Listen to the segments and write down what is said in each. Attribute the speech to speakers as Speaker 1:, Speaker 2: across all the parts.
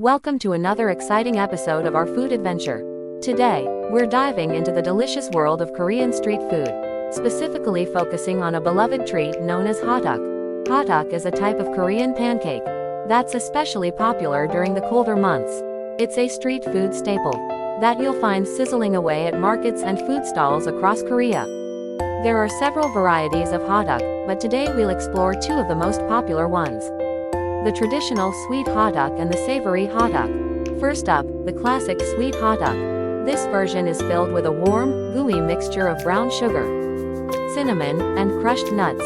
Speaker 1: Welcome to another exciting episode of our food adventure. Today, we're diving into the delicious world of Korean street food, specifically focusing on a beloved treat known as hotteok. Hotteok is a type of Korean pancake that's especially popular during the colder months. It's a street food staple that you'll find sizzling away at markets and food stalls across Korea. There are several varieties of hotteok, but today we'll explore two of the most popular ones: the traditional sweet hotteok and the savory hotteok. First up, the classic sweet hotteok. This version is filled with a warm, gooey mixture of brown sugar, cinnamon, and crushed nuts.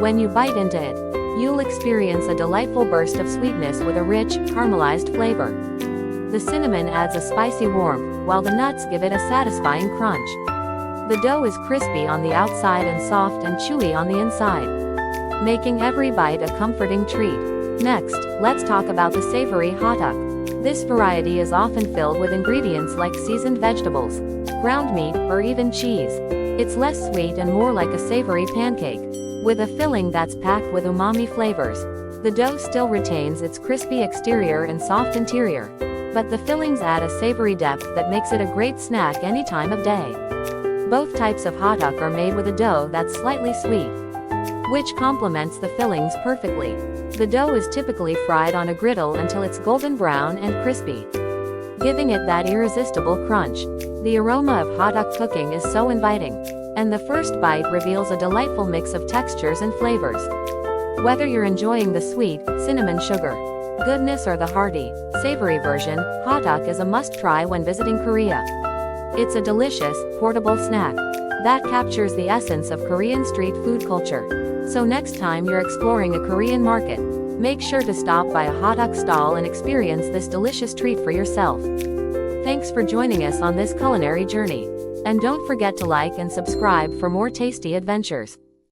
Speaker 1: When you bite into it, you'll experience a delightful burst of sweetness with a rich, caramelized flavor. The cinnamon adds a spicy warmth, while the nuts give it a satisfying crunch. The dough is crispy on the outside and soft and chewy on the inside, making every bite a comforting treat. Next, let's talk about the savory hotteok. This variety is often filled with ingredients like seasoned vegetables, ground meat, or even cheese. It's less sweet and more like a savory pancake, with a filling that's packed with umami flavors. The dough still retains its crispy exterior and soft interior, but the fillings add a savory depth that makes it a great snack any time of day. Both types of hotteok are made with a dough that's slightly sweet, which complements the fillings perfectly. The dough is typically fried on a griddle until it's golden brown and crispy, giving it that irresistible crunch. The aroma of hotteok cooking is so inviting, and the first bite reveals a delightful mix of textures and flavors. Whether you're enjoying the sweet, cinnamon sugar goodness or the hearty, savory version, hotteok is a must-try when visiting Korea. It's a delicious, portable snack that captures the essence of Korean street food culture. So next time you're exploring a Korean market, make sure to stop by a hotteok stall and experience this delicious treat for yourself. Thanks for joining us on this culinary journey. And don't forget to like and subscribe for more tasty adventures.